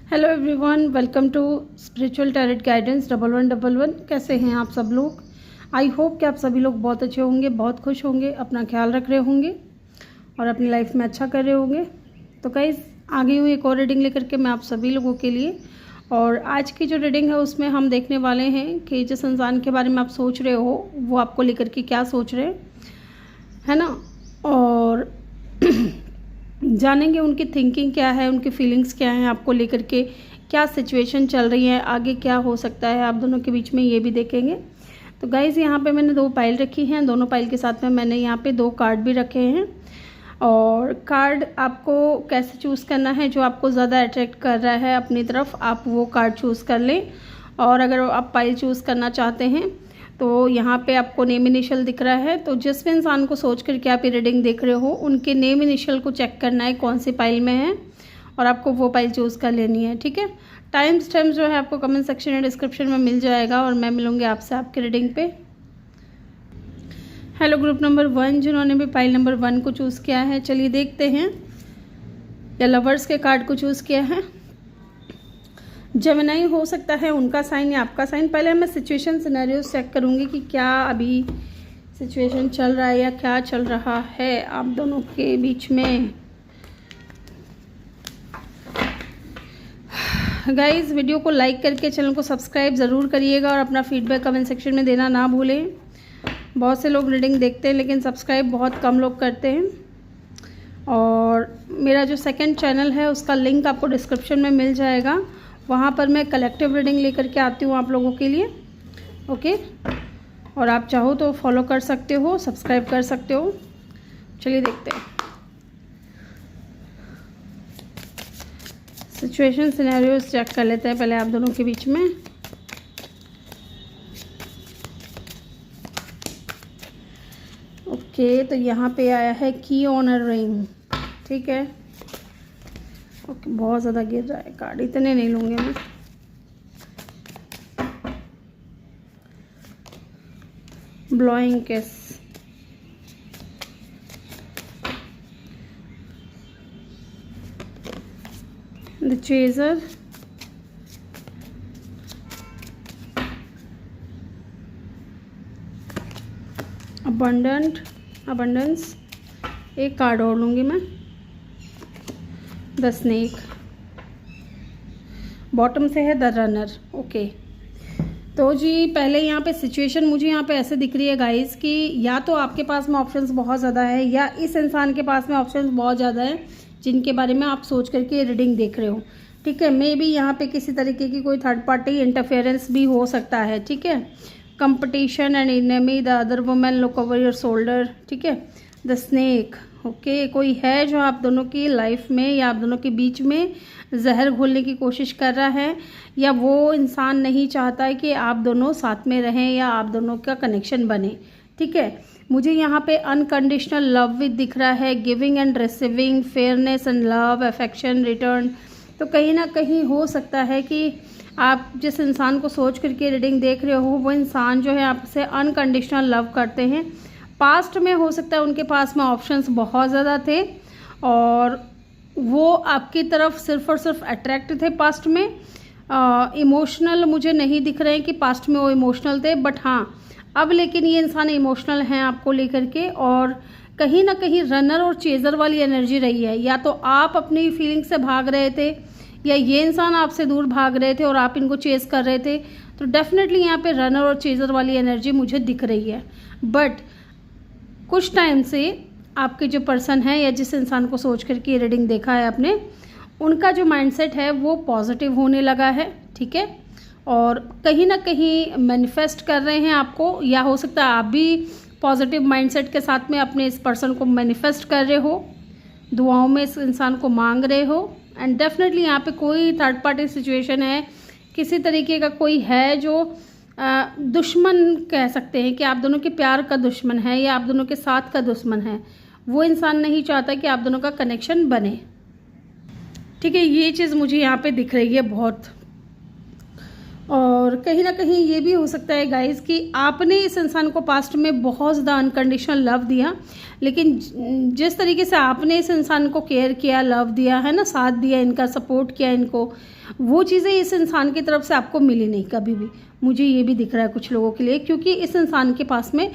Hello everyone, welcome to spiritual tarot guidance 1111। कैसे हैं आप सब लोग? आई होप कि आप सभी लोग बहुत अच्छे होंगे, बहुत खुश होंगे, अपना ख्याल रख रहे होंगे और अपनी लाइफ में अच्छा कर रहे होंगे। तो गाइस, आ गई हूँ एक और रीडिंग लेकर के मैं आप सभी लोगों के लिए। और आज की जो रीडिंग है उसमें हम देखने वाले हैं कि जिस इंसान के बारे में आप सोच रहे हो वो आपको लेकर के क्या सोच रहे हैं, है ना। और जानेंगे उनकी थिंकिंग क्या है, उनकी फीलिंग्स क्या हैं, आपको लेकर के क्या सिचुएशन चल रही है, आगे क्या हो सकता है आप दोनों के बीच में, ये भी देखेंगे। तो गाइज़, यहाँ पे मैंने 2 पाइल रखी हैं, दोनों पाइल के साथ में मैंने यहाँ पे 2 कार्ड भी रखे हैं। और कार्ड आपको कैसे चूज़ करना है, जो आपको ज़्यादा अट्रैक्ट कर रहा है अपनी तरफ, आप वो कार्ड चूज़ कर लें। और अगर आप पाइल चूज़ करना चाहते हैं तो यहाँ पे आपको नेम इनिशियल दिख रहा है, तो जिस भी इंसान को सोच करके आप ये रीडिंग देख रहे हो उनके नेम इनिशियल को चेक करना है कौन सी पाइल में है और आपको वो पाइल चूज़ कर लेनी है, ठीक है। टाइम्स जो है आपको कमेंट सेक्शन या डिस्क्रिप्शन में मिल जाएगा और मैं मिलूँगी आपसे आपके रीडिंग पे। हेलो ग्रुप नंबर 1, जिन्होंने भी पाइल नंबर 1 को चूज़ किया है, चलिए देखते हैं। या लवर्स के कार्ड को चूज़ किया है, जेमिनी हो सकता है उनका साइन या आपका साइन। पहले मैं सिचुएशन सिनेरियोस चेक करूँगी कि क्या अभी सिचुएशन चल रहा है या क्या चल रहा है आप दोनों के बीच में। गाइस, वीडियो को लाइक करके चैनल को सब्सक्राइब ज़रूर करिएगा और अपना फीडबैक कमेंट सेक्शन में देना ना भूलें। बहुत से लोग रीडिंग देखते हैं लेकिन सब्सक्राइब बहुत कम लोग करते हैं। और मेरा जो सेकंड चैनल है उसका लिंक आपको डिस्क्रिप्शन में मिल जाएगा, वहाँ पर मैं कलेक्टिव रीडिंग लेकर के आती हूँ आप लोगों के लिए, ओके। और आप चाहो तो फॉलो कर सकते हो, सब्सक्राइब कर सकते हो। चलिए देखते हैं सिचुएशन सिनेरियोस चेक कर लेते हैं पहले आप दोनों के बीच में। ओके, तो यहाँ पे आया है की ऑन अ रिंग, ठीक है। ओके, बहुत ज़्यादा गिर रहा है कार्ड, इतने नहीं लूँगी मैं। ब्लोइंग किस, द चेजर, अबंडेंस, एक कार्ड और लूँगी मैं, द स्नेक। बॉटम से है द रनर, ओके। तो जी पहले यहाँ पे सिचुएशन मुझे यहाँ पे ऐसे दिख रही है गाइस कि या तो आपके पास में ऑप्शंस बहुत ज़्यादा है या इस इंसान के पास में ऑप्शंस बहुत ज़्यादा है जिनके बारे में आप सोच करके रीडिंग देख रहे हो, ठीक है। मे बी यहाँ पे किसी तरीके की कोई थर्ड पार्टी इंटरफेरेंस भी हो सकता है, ठीक है। Competition and enemy, the other women look over your shoulder, ठीक है। The snake, okay. कोई है जो आप दोनों की लाइफ में या आप दोनों के बीच में जहर घोलने की कोशिश कर रहा है, या वो इंसान नहीं चाहता है कि आप दोनों साथ में रहें या आप दोनों का कनेक्शन बने, ठीक है। मुझे यहाँ पे अनकंडीशनल लव भी दिख रहा है, giving and receiving, fairness and love, affection, return. तो कहीं ना कहीं हो सकता है कि आप जिस इंसान को सोच करके रीडिंग देख रहे हो वो इंसान जो है आपसे अनकंडीशनल लव करते हैं। पास्ट में हो सकता है उनके पास में ऑप्शंस बहुत ज़्यादा थे और वो आपकी तरफ सिर्फ और सिर्फ अट्रैक्ट थे पास्ट में। इमोशनल मुझे नहीं दिख रहे हैं कि पास्ट में वो इमोशनल थे, बट हाँ अब लेकिन ये इंसान इमोशनल हैं आपको लेकर के। और कहीं ना कहीं रनर और चेज़र वाली एनर्जी रही है, या तो आप अपनी फीलिंग से भाग रहे थे या ये इंसान आपसे दूर भाग रहे थे और आप इनको चेज़ कर रहे थे। तो डेफिनेटली यहाँ पे रनर और चेज़र वाली एनर्जी मुझे दिख रही है। बट कुछ टाइम से आपके जो पर्सन है या जिस इंसान को सोच करके ये रीडिंग देखा है आपने, उनका जो माइंडसेट है वो पॉजिटिव होने लगा है, ठीक है। और कहीं ना कहीं मैनिफेस्ट कर रहे हैं आपको, या हो सकता है आप भी पॉजिटिव माइंडसेट के साथ में अपने इस पर्सन को मैनिफेस्ट कर रहे हो, दुआओं में इस इंसान को मांग रहे हो। एंड डेफिनेटली यहाँ पे कोई थर्ड पार्टी सिचुएशन है, किसी तरीके का कोई है जो दुश्मन कह सकते हैं कि आप दोनों के प्यार का दुश्मन है या आप दोनों के साथ का दुश्मन है। वो इंसान नहीं चाहता कि आप दोनों का कनेक्शन बने, ठीक है। ये चीज़ मुझे यहाँ पे दिख रही है बहुत। और कहीं ना कहीं ये भी हो सकता है गाइस कि आपने इस इंसान को पास्ट में बहुत ज़्यादा अनकंडीशनल लव दिया, लेकिन जिस तरीके से आपने इस इंसान को केयर किया, लव दिया है ना, साथ दिया, इनका सपोर्ट किया इनको, वो चीज़ें इस इंसान की तरफ से आपको मिली नहीं कभी भी। मुझे ये भी दिख रहा है कुछ लोगों के लिए, क्योंकि इस इंसान के पास में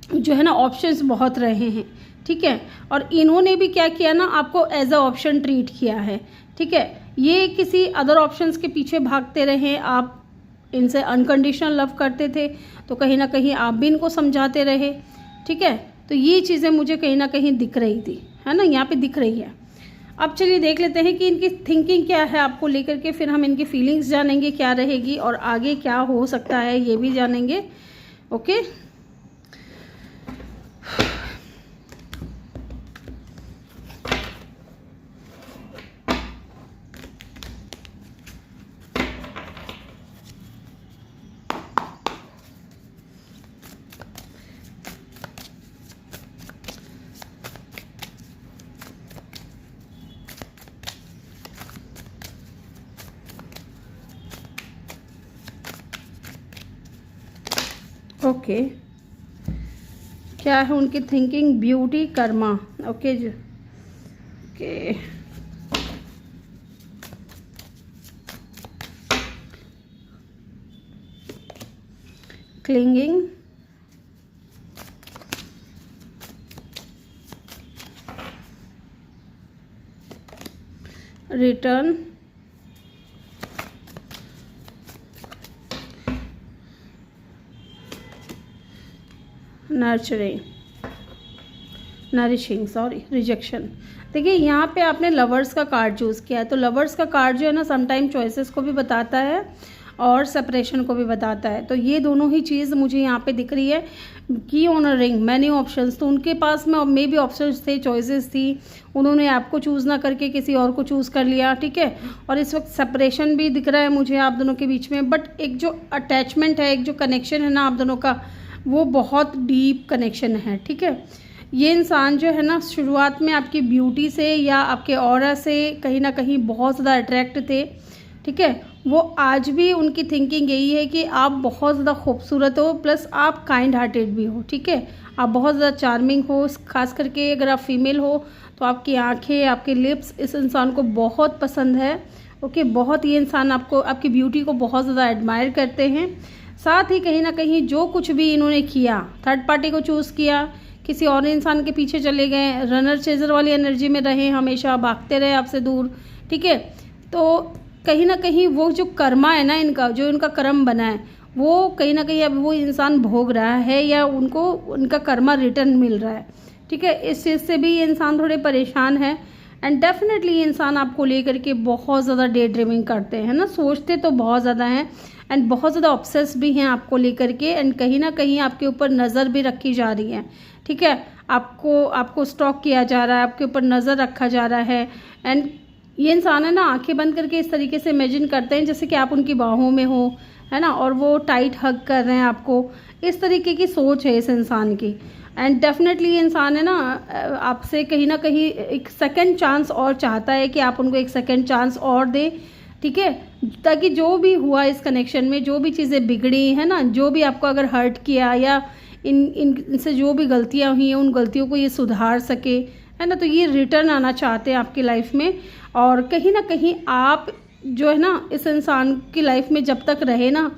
जो है ना ऑप्शंस बहुत रहे हैं, ठीक है। और इन्होंने भी क्या किया ना, आपको एज अ ऑप्शन ट्रीट किया है, ठीक है। ये किसी अदर ऑप्शंस के पीछे भागते रहे, आप इनसे अनकंडीशनल लव करते थे तो कहीं ना कहीं आप भी इनको समझाते रहे, ठीक है। तो ये चीज़ें मुझे कहीं ना कहीं दिख रही थी, है ना, यहाँ पे दिख रही है। अब चलिए देख लेते हैं कि इनकी थिंकिंग क्या है आपको लेकर के, फिर हम इनकी फीलिंग्स जानेंगे क्या रहेगी और आगे क्या हो सकता है ये भी जानेंगे। ओके, ओके, क्या है उनकी थिंकिंग, ब्यूटी, कर्मा। ओके जी, okay, clinging, return, nourishing, sorry, rejection. देखिए यहाँ पे आपने लवर्स का कार्ड चूज़ किया है, तो लवर्स का कार्ड जो है ना समटाइम चॉइसेस को भी बताता है और सेपरेशन को भी बताता है। तो ये दोनों ही चीज़ मुझे यहाँ पे दिख रही है। की ऑनरिंग मैनी ऑप्शंस, तो उनके पास में मे भी ऑप्शंस थे, चॉइसेस थी, उन्होंने आपको चूज़ ना करके किसी और को चूज़ कर लिया, ठीक है। और इस वक्त सेपरेशन भी दिख रहा है मुझे आप दोनों के बीच में, बट एक जो अटैचमेंट है, एक जो कनेक्शन है ना आप दोनों का, वो बहुत डीप कनेक्शन है, ठीक है। ये इंसान जो है ना शुरुआत में आपकी ब्यूटी से या आपके ऑरा से कहीं ना कहीं बहुत ज़्यादा अट्रैक्ट थे, ठीक है। वो आज भी उनकी थिंकिंग यही है कि आप बहुत ज़्यादा खूबसूरत हो, प्लस आप काइंड हार्टेड भी हो, ठीक है। आप बहुत ज़्यादा चार्मिंग हो, खास करके अगर आप फीमेल हो तो आपकी आंखें, आपके लिप्स इस इंसान को बहुत पसंद है, ओके। बहुत, ये इंसान आपको, आपकी ब्यूटी को बहुत ज़्यादा एडमायर करते हैं। साथ ही कहीं ना कहीं जो कुछ भी इन्होंने किया, थर्ड पार्टी को चूज़ किया, किसी और इंसान के पीछे चले गए, रनर चेजर वाली एनर्जी में रहे, हमेशा भागते रहे आपसे दूर, ठीक है। तो कहीं ना कहीं वो जो कर्मा है ना इनका, जो इनका कर्म बना है, वो कहीं ना कहीं अब वो इंसान भोग रहा है या उनको उनका कर्मा रिटर्न मिल रहा है, ठीक है। इस चीज़ से भी ये इंसान थोड़े परेशान है। एंड डेफिनेटली ये इंसान आपको लेकर के बहुत ज़्यादा डे ड्रीमिंग करते हैं ना, सोचते तो बहुत ज़्यादा हैं एंड बहुत ज़्यादा ऑब्सेस भी हैं आपको लेकर के। एंड कहीं ना कहीं आपके ऊपर नज़र भी रखी जा रही है, ठीक है। आपको स्टॉक किया जा रहा है, आपके ऊपर नज़र रखा जा रहा है। एंड ये इंसान है ना आंखें बंद करके इस तरीके से इमेजिन करते हैं जैसे कि आप उनकी बाहों में हो, है ना, और वो टाइट हग कर रहे हैं आपको। इस तरीके की सोच है इस इंसान की। एंड डेफिनेटली ये इंसान है ना आपसे कहीं ना कहीं एक सेकंड चांस और चाहता है कि आप उनको एक सेकंड चांस और दें, ठीक है। ताकि जो भी हुआ इस कनेक्शन में, जो भी चीज़ें बिगड़ी है ना, जो भी आपको अगर हर्ट किया या इनसे जो भी गलतियां हुई हैं, उन गलतियों को ये सुधार सके, है ना। तो ये रिटर्न आना चाहते हैं आपकी लाइफ में। और कहीं ना कहीं आप जो है ना इस इंसान की लाइफ में जब तक रहे ना,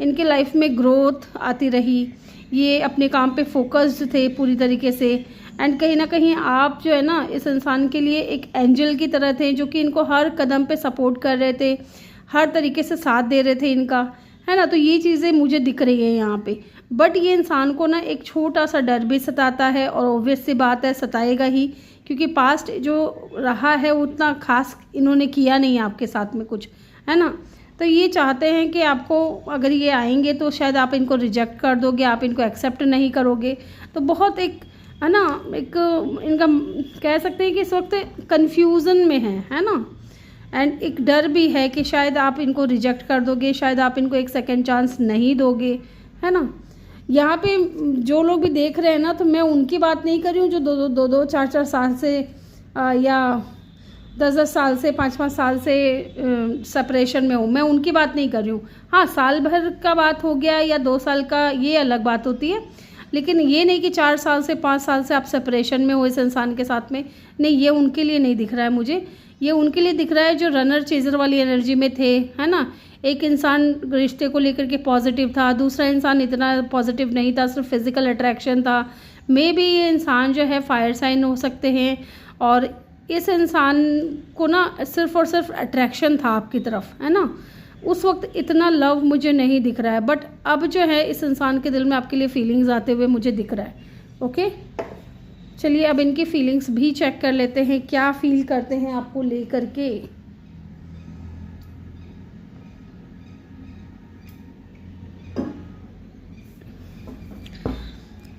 इनके लाइफ में ग्रोथ आती रही, ये अपने काम पे फोकस्ड थे पूरी तरीके से। एंड कहीं ना कहीं आप जो है ना इस इंसान के लिए एक एंजल की तरह थे, जो कि इनको हर कदम पे सपोर्ट कर रहे थे, हर तरीके से साथ दे रहे थे इनका, है ना। तो ये चीज़ें मुझे दिख रही है यहाँ पे। बट ये इंसान को ना एक छोटा सा डर भी सताता है, और ऑब्वियस सी बात है सताएगा ही, क्योंकि पास्ट जो रहा है उतना खास इन्होंने किया नहीं आपके साथ में कुछ, है ना। तो ये चाहते हैं कि आपको, अगर ये आएंगे तो शायद आप इनको रिजेक्ट कर दोगे, आप इनको एक्सेप्ट नहीं करोगे। तो बहुत एक, है ना, एक इनका कह सकते हैं कि इस वक्त कन्फ्यूज़न में है ना। एंड एक डर भी है कि शायद आप इनको रिजेक्ट कर दोगे, शायद आप इनको एक सेकेंड चांस नहीं दोगे, है ना। यहाँ पे जो लोग भी देख रहे हैं ना, तो मैं उनकी बात नहीं कर रही हूँ जो दो 4 साल से या 10-10 साल से 5-5 साल से सेपरेशन में हूँ, मैं उनकी बात नहीं कर रही हूँ। हाँ, साल भर का बात हो गया या 2 साल का, ये अलग बात होती है, लेकिन ये नहीं कि 4 साल से 5 साल से आप सेपरेशन में हो इस इंसान के साथ में। नहीं, ये उनके लिए नहीं दिख रहा है मुझे। ये उनके लिए दिख रहा है जो रनर चेजर वाली एनर्जी में थे, है ना। एक इंसान रिश्ते को लेकर के पॉजिटिव था, दूसरा इंसान इतना पॉजिटिव नहीं था, सिर्फ फिजिकल अट्रैक्शन था। मे बी ये इंसान जो है फायर साइन हो सकते हैं, और इस इंसान को ना सिर्फ और सिर्फ अट्रैक्शन था आपकी तरफ, है ना। उस वक्त इतना लव मुझे नहीं दिख रहा है, बट अब जो है इस इंसान के दिल में आपके लिए फीलिंग्स आते हुए मुझे दिख रहा है। ओके, चलिए अब इनकी फीलिंग्स भी चेक कर लेते हैं, क्या फील करते हैं आपको लेकर के।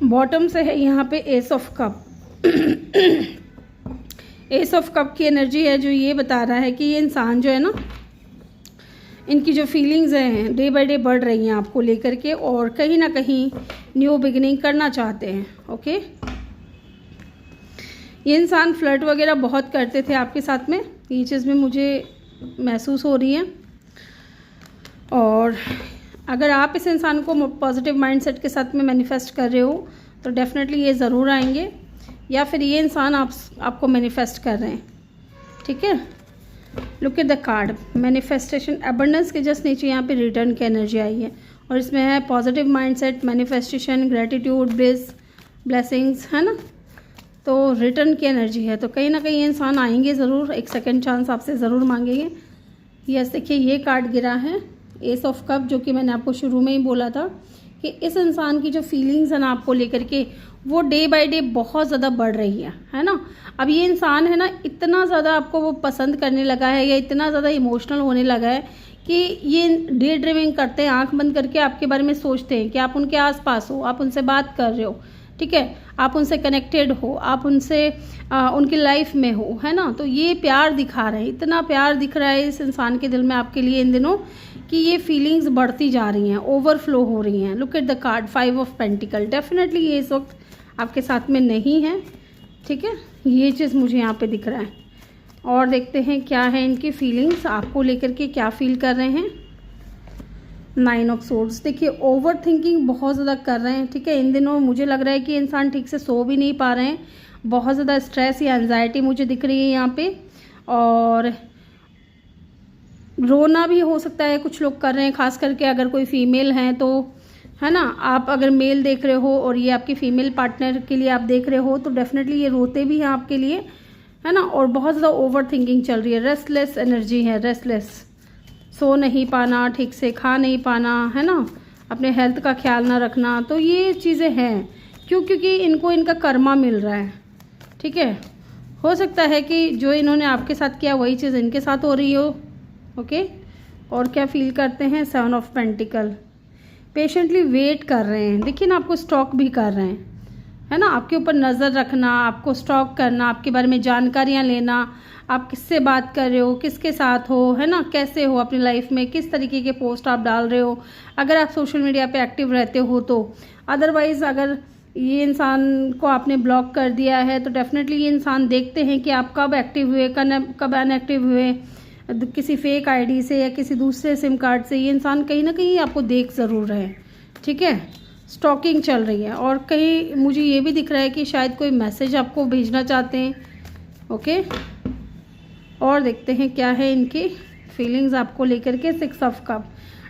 बॉटम से है यहाँ पे S of cup. S of cup की एनर्जी है जो ये बता रहा है कि ये इंसान जो है ना, इनकी जो फीलिंग्स हैं डे बाय डे बढ़ रही हैं आपको लेकर के, और कहीं ना कहीं न्यू बिगिनिंग करना चाहते हैं। ओके, ये इंसान फ्लर्ट वगैरह बहुत करते थे आपके साथ में, ये चीज़ में मुझे महसूस हो रही है। और अगर आप इस इंसान को पॉजिटिव माइंडसेट के साथ में मैनिफेस्ट कर रहे हो तो डेफिनेटली ये ज़रूर आएंगे, या फिर ये इंसान आपको मैनिफेस्ट कर रहे हैं। ठीक है, look at the card manifestation abundance के जस्ट नीचे यहाँ पे रिटर्न की एनर्जी आई है, और इसमें है positive mindset, manifestation, gratitude, bliss, blessings, है ना। तो रिटर्न की एनर्जी है, तो कहीं ना कहीं ये इंसान आएंगे ज़रूर, एक सेकेंड चांस आपसे ज़रूर मांगेंगे। यस, देखिए ये कार्ड गिरा है एस ऑफ कप, जो कि मैंने आपको शुरू में ही बोला था कि इस इंसान की जो फीलिंग्स है ना आपको लेकर के, वो डे बाय डे बहुत ज़्यादा बढ़ रही है ना। अब ये इंसान है ना इतना ज़्यादा आपको वो पसंद करने लगा है, या इतना ज़्यादा इमोशनल होने लगा है कि ये डे ड्रीमिंग करते हैं, आंख बंद करके आपके बारे में सोचते हैं कि आप उनके आसपास हो, आप उनसे बात कर रहे हो, ठीक है, आप उनसे कनेक्टेड हो, आप उनसे उनकी लाइफ में हो, है ना। तो ये प्यार दिखा रहे हैं, इतना प्यार दिख रहा है इस इंसान के दिल में आपके लिए इन दिनों कि ये फीलिंग्स बढ़ती जा रही हैं, ओवरफ्लो हो रही हैं। Look at the card 5 of pentacle. Definitely ये इस वक्त आपके साथ में नहीं है, ठीक है, ये चीज़ मुझे यहाँ पे दिख रहा है। और देखते हैं क्या है इनकी फीलिंग्स आपको लेकर के, क्या फील कर रहे हैं। 9 ऑफ सोर्ड्स, देखिए ओवर थिंकिंग बहुत ज़्यादा कर रहे हैं, ठीक है। इन दिनों मुझे लग रहा है कि इंसान ठीक से सो भी नहीं पा रहे हैं, बहुत ज़्यादा स्ट्रेस या एंजाइटी मुझे दिख रही है यहाँ पे, और रोना भी हो सकता है कुछ लोग कर रहे हैं, खास करके अगर कोई फीमेल है तो, है ना। आप अगर मेल देख रहे हो और ये आपकी फीमेल पार्टनर के लिए आप देख रहे हो तो डेफिनेटली ये रोते भी हैं आपके लिए, है ना। और बहुत ज़्यादा ओवर थिंकिंग चल रही है, रेस्टलेस एनर्जी है, रेस्टलेस, सो नहीं पाना, ठीक से खा नहीं पाना, है ना, अपने हेल्थ का ख्याल ना रखना, तो ये चीज़ें हैं। क्योंकि इनको इनका कर्मा मिल रहा है, ठीक है। हो सकता है कि जो इन्होंने आपके साथ किया वही चीज़ इनके साथ हो रही हो। ओके, और क्या फील करते हैं। 7 ऑफ पेंटिकल, पेशेंटली वेट कर रहे हैं, देखिए ना, आपको स्टॉक भी कर रहे हैं, है ना। आपके ऊपर नज़र रखना, आपको स्टॉक करना, आपके बारे में जानकारियाँ लेना, आप किससे बात कर रहे हो, किसके साथ हो, है ना, कैसे हो अपनी लाइफ में, किस तरीके के पोस्ट आप डाल रहे हो, अगर आप सोशल मीडिया पे एक्टिव रहते हो तो। अदरवाइज़ अगर ये इंसान को आपने ब्लॉक कर दिया है तो डेफिनेटली ये इंसान देखते हैं कि आप कब एक्टिव हुए, कब अनएक्टिव हुए, किसी फेक आईडी से या किसी दूसरे सिम कार्ड से। ये इंसान कहीं ना कहीं आपको देख ज़रूर रहे हैं, ठीक है। स्टॉकिंग चल रही है, और कहीं मुझे ये भी दिख रहा है कि शायद कोई मैसेज आपको भेजना चाहते हैं। ओके, और देखते हैं क्या है इनकी फीलिंग्स आपको लेकर के। 6 ऑफ कप,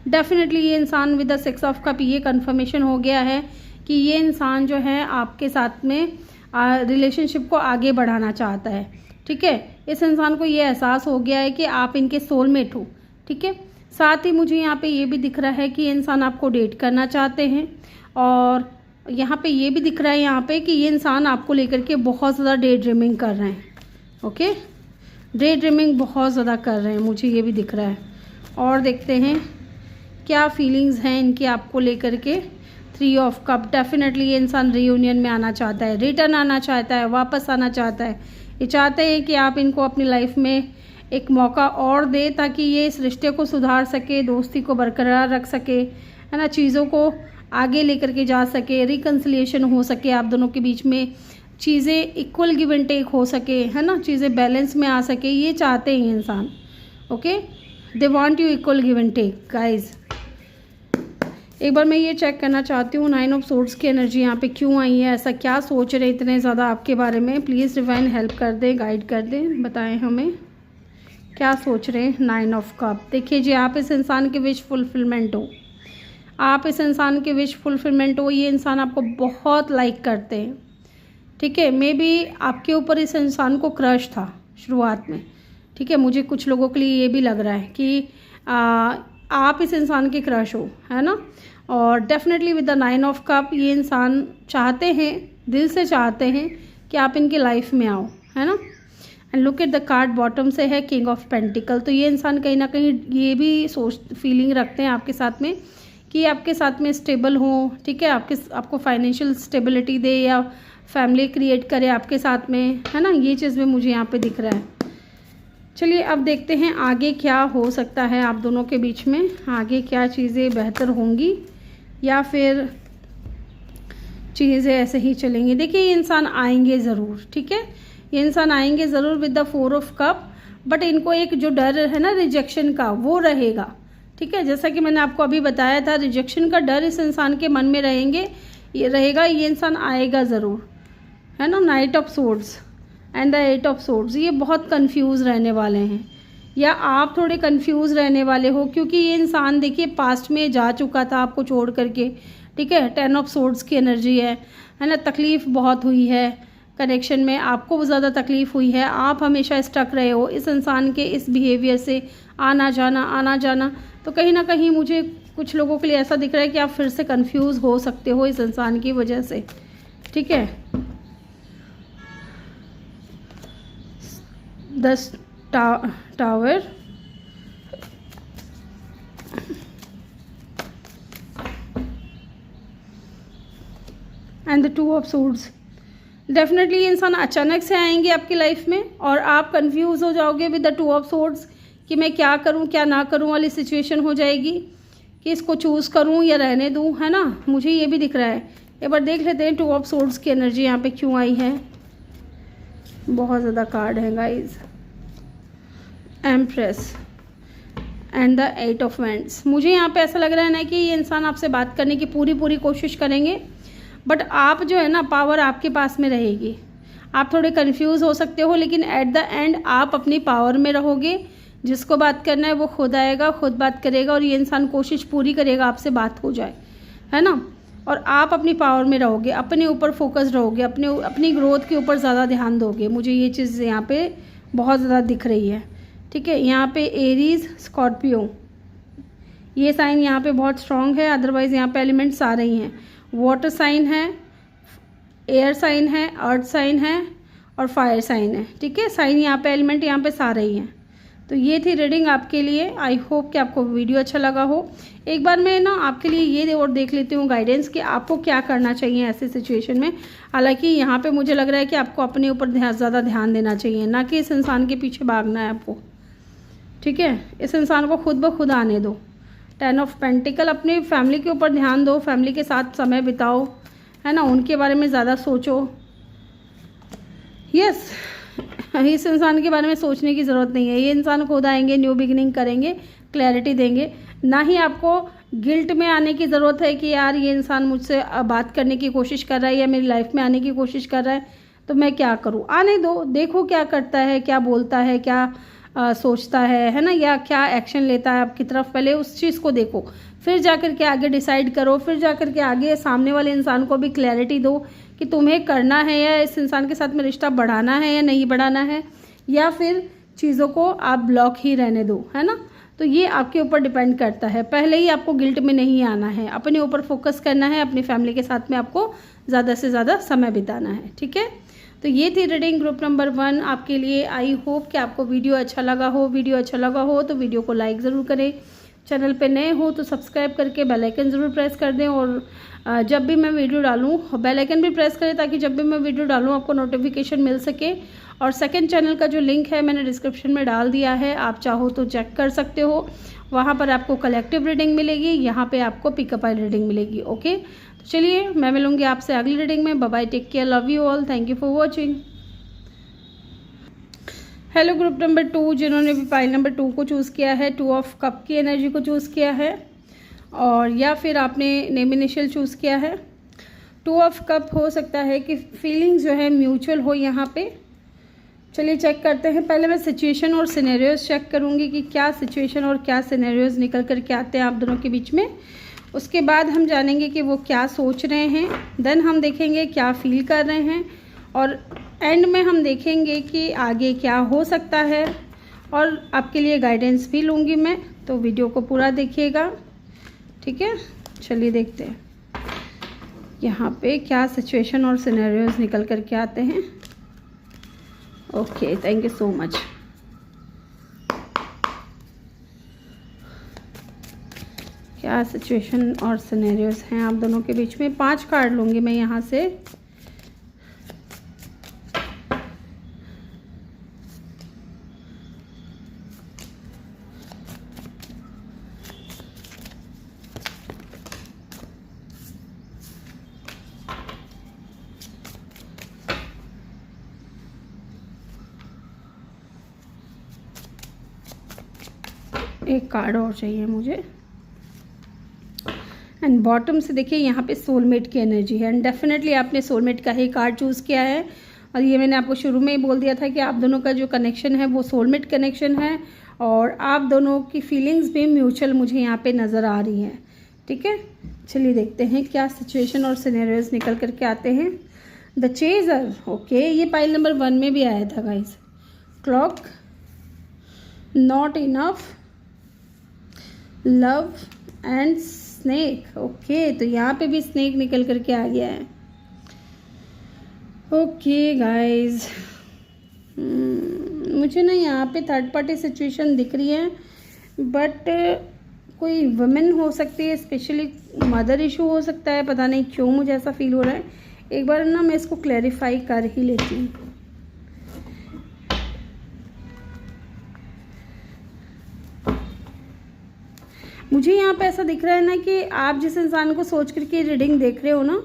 डेफिनेटली ये इंसान विद द 6 ऑफ कप ये कंफर्मेशन हो गया है कि ये इंसान जो है आपके साथ में रिलेशनशिप को आगे बढ़ाना चाहता है, ठीक है। इस इंसान को ये एहसास हो गया है कि आप इनके सोलमेट हो, ठीक है। साथ ही मुझे यहाँ पे ये भी दिख रहा है कि ये इंसान आपको डेट करना चाहते हैं, और यहाँ पे ये भी दिख रहा है यहाँ पे कि ये इंसान आपको लेकर के बहुत ज़्यादा डे ड्रीमिंग कर रहे हैं। ओके, डे ड्रीमिंग बहुत ज़्यादा कर रहे हैं, मुझे ये भी दिख रहा है। और देखते हैं क्या फीलिंग्स हैं इनकी आपको लेकर के। 3 ऑफ कप, डेफिनेटली ये इंसान रीयूनियन में आना चाहता है, रिटर्न आना चाहता है, वापस आना चाहता है। ये चाहते हैं कि आप इनको अपनी लाइफ में एक मौका और दे ताकि ये इस रिश्ते को सुधार सके, दोस्ती को बरकरार रख सके, है ना, चीज़ों को आगे लेकर के जा सके, रिकन्सिलिएशन हो सके आप दोनों के बीच में, चीज़ें इक्वल गिव एंड टेक हो सके, है ना, चीज़ें बैलेंस में आ सके, ये चाहते हैं इंसान। Okay, they want you equal give and take guys. एक बार मैं ये चेक करना चाहती हूँ 9 ऑफ सोर्ड्स की एनर्जी यहाँ पे क्यों आई है, ऐसा क्या सोच रहे इतने ज़्यादा आपके बारे में। प्लीज़ डिवाइन हेल्प कर दें, गाइड कर दें, बताएं हमें क्या सोच रहे हैं। 9 ऑफ कप, देखिए जी, आप इस इंसान के विश फुलफिलमेंट हो, आप इस इंसान के विश फुलफिलमेंट हो। ये इंसान आपको बहुत लाइक करते हैं, ठीक है। मे बी आपके ऊपर इस इंसान को क्रश था शुरुआत में, ठीक है। मुझे कुछ लोगों के लिए ये भी लग रहा है कि आप इस इंसान के क्रश हो, है ना। और definitely with the 9 of cup ये इंसान चाहते हैं, दिल से चाहते हैं कि आप इनकी लाइफ में आओ, है ना। And look at the card, bottom से है किंग ऑफ पेंटिकल। तो ये इंसान कहीं ना कहीं ये भी फीलिंग रखते हैं आपके साथ में कि आपके साथ में स्टेबल हो, ठीक है, आपको फाइनेंशियल स्टेबिलिटी दे या फैमिली क्रिएट करे आपके साथ में, है ना। ये चीज़ भी मुझे यहाँ पे दिख रहा है। चलिए अब देखते हैं आगे क्या हो सकता है आप दोनों के बीच में, आगे क्या चीज़ें बेहतर होंगी या फिर चीज़ें ऐसे ही चलेंगी। देखिए ये इंसान आएंगे ज़रूर, ठीक है, ये इंसान आएंगे ज़रूर with the 4 of cup. But इनको एक जो डर है ना रिजेक्शन का, वो रहेगा, ठीक है। जैसा कि मैंने आपको अभी बताया था, रिजेक्शन का डर इस इंसान के मन में ये रहेगा। ये इंसान आएगा ज़रूर, है ना। 9 of swords and the 8 of swords, ये बहुत कंफ्यूज रहने वाले हैं या आप थोड़े कंफ्यूज रहने वाले हो, क्योंकि ये इंसान देखिए पास्ट में जा चुका था आपको छोड़ करके, ठीक है। 10 ऑफ सोर्ड्स की एनर्जी है ना। तकलीफ़ बहुत हुई है कनेक्शन में, आपको ज़्यादा तकलीफ़ हुई है, आप हमेशा स्टक रहे हो इस इंसान के इस बिहेवियर से, आना जाना। तो कहीं ना कहीं मुझे कुछ लोगों के लिए ऐसा दिख रहा है कि आप फिर से कंफ्यूज हो सकते हो इस इंसान की वजह से, ठीक है। 10 tower and the 2 of swords. Definitely ये इंसान अचानक से आएंगे आपकी लाइफ में और आप कंफ्यूज हो जाओगे विद द 2 ऑफ सोर्ड्स कि मैं क्या करूं क्या ना करूं वाली सिचुएशन हो जाएगी कि इसको चूज़ करूं या रहने दूं, है ना। मुझे ये भी दिख रहा है। एक बार देख लेते हैं 2 ऑफ सोर्ड्स की एनर्जी यहाँ पे क्यों आई है। बहुत ज़्यादा कार्ड है guys, empress and the 8 of wands. मुझे यहाँ पे ऐसा लग रहा है ना कि ये इंसान आपसे बात करने की पूरी कोशिश करेंगे, बट आप जो है ना पावर आपके पास में रहेगी। आप थोड़े कंफ्यूज हो सकते हो, लेकिन एट द एंड आप अपनी पावर में रहोगे। जिसको बात करना है वो खुद आएगा, खुद बात करेगा और ये इंसान कोशिश पूरी करेगा आपसे बात हो जाए, है ना। और आप अपनी पावर में रहोगे, अपने ऊपर फोकस रहोगे, अपनी ग्रोथ के ऊपर ज़्यादा ध्यान दोगे। मुझे ये चीज़ यहाँ पे बहुत ज़्यादा दिख रही है, ठीक है। यहाँ पे एरीज, स्कॉर्पियो, ये साइन यहाँ पे बहुत स्ट्रॉन्ग है। अदरवाइज़ यहाँ पे एलिमेंट्स आ रही हैं। वाटर साइन है, एयर साइन है, अर्थ साइन है और फायर साइन है, ठीक है। साइन यहाँ पे एलिमेंट यहाँ पे सारे ही हैं। तो ये थी रीडिंग आपके लिए। आई होप कि आपको वीडियो अच्छा लगा हो। एक बार मैं ना आपके लिए ये और देख लेती हूँ गाइडेंस कि आपको क्या करना चाहिए ऐसे सिचुएशन में। हालांकि यहाँ पे मुझे लग रहा है कि आपको अपने ऊपर ज़्यादा ध्यान देना चाहिए, ना कि इस इंसान के पीछे भागना है आपको, ठीक है। इस इंसान को खुद ब खुद आने दो। 10 ऑफ पेंटिकल, अपनी फैमिली के ऊपर ध्यान दो, फैमिली के साथ समय बिताओ, है ना, उनके बारे में ज़्यादा सोचो। यस, इस इंसान के बारे में सोचने की ज़रूरत नहीं है। ये इंसान खुद आएंगे, न्यू बिगिनिंग करेंगे, क्लैरिटी देंगे। ना ही आपको गिल्ट में आने की ज़रूरत है कि यार ये इंसान मुझसे बात करने की कोशिश कर रहा है या मेरी लाइफ में आने की कोशिश कर रहा है तो मैं क्या करूँ। आने दो, देखो क्या करता है, क्या बोलता है, क्या सोचता है ना, या क्या एक्शन लेता है आपकी तरफ। पहले उस चीज़ को देखो, फिर जाकर के आगे डिसाइड करो, फिर जाकर के आगे सामने वाले इंसान को भी क्लैरिटी दो कि तुम्हें करना है या इस इंसान के साथ में रिश्ता बढ़ाना है या नहीं बढ़ाना है, या फिर चीज़ों को आप ब्लॉक ही रहने दो, है ना। तो ये आपके ऊपर डिपेंड करता है। पहले ही आपको गिल्ट में नहीं आना है, अपने ऊपर फोकस करना है, अपनी फैमिली के साथ में आपको ज़्यादा से ज़्यादा समय बिताना है, ठीक है। तो ये थी रीडिंग ग्रुप नंबर 1 आपके लिए। आई होप कि आपको वीडियो अच्छा लगा हो। वीडियो अच्छा लगा हो तो वीडियो को लाइक ज़रूर करें, चैनल पे नए हो तो सब्सक्राइब करके बेल आइकन ज़रूर प्रेस कर दें, और जब भी मैं वीडियो डालूँ बेल आइकन भी प्रेस करें ताकि जब भी मैं वीडियो डालूँ आपको नोटिफिकेशन मिल सके। और सेकंड चैनल का जो लिंक है मैंने डिस्क्रिप्शन में डाल दिया है, आप चाहो तो चेक कर सकते हो। वहाँ पर आपको कलेक्टिव रीडिंग मिलेगी, यहाँ पे आपको पिकअप आई रीडिंग मिलेगी। ओके, तो चलिए मैं मिलूँगी आपसे अगली रीडिंग में। Bye bye, take care, love you all, thank you for watching. Hello group number 2, जिन्होंने भी पाइल नंबर 2 को चूज़ किया है, 2 ऑफ कप की एनर्जी को चूज़ किया है, और या फिर आपने नेम इनिशियल चूज़ किया है। 2 ऑफ कप हो सकता है कि फीलिंग्स जो है म्यूचुअल हो यहाँ पे। चलिए चेक करते हैं। पहले मैं सिचुएशन और सिनेरियोज चेक करूँगी कि क्या सिचुएशन और क्या सिनेरियोज निकल कर के आते हैं आप दोनों के बीच में। उसके बाद हम जानेंगे कि वो क्या सोच रहे हैं, देन हम देखेंगे क्या फील कर रहे हैं, और एंड में हम देखेंगे कि आगे क्या हो सकता है, और आपके लिए गाइडेंस भी लूँगी मैं, तो वीडियो को पूरा देखिएगा, ठीक है। चलिए देखते हैं यहाँ पे क्या सिचुएशन और सिनेरियोज निकल कर के आते हैं। Okay, thank you so much. क्या सिचुएशन और सिनेरियोज हैं आप दोनों के बीच में। 5 कार्ड लूँगी मैं यहाँ से। एक कार्ड और चाहिए मुझे। एंड बॉटम से देखिए यहाँ पे सोलमेट की एनर्जी है, एंड डेफिनेटली आपने सोलमेट का ही कार्ड चूज़ किया है। और ये मैंने आपको शुरू में ही बोल दिया था कि आप दोनों का जो कनेक्शन है वो सोलमेट कनेक्शन है, और आप दोनों की फीलिंग्स भी म्यूचुअल मुझे यहाँ पे नज़र आ रही हैं, ठीक है। चलिए देखते हैं क्या सिचुएशन और सिनेरियोज निकल करके आते हैं। द चेजर, ओके, ये पाइल नंबर 1 में भी आया था guys. Clock, not enough, love and snake. Okay, तो यहाँ पे भी स्नेक निकल करके आ गया है। ओके गाइस, मुझे ना यहाँ पे थर्ड पार्टी सिचुएशन दिख रही है, बट कोई वुमेन हो सकती है, स्पेशली मदर इशू हो सकता है। पता नहीं क्यों मुझे ऐसा फील हो रहा है। एक बार ना मैं इसको क्लैरिफाई कर ही लेती हूँ। मुझे यहाँ पे ऐसा दिख रहा है ना कि आप जिस इंसान को सोच करके रीडिंग देख रहे हो ना,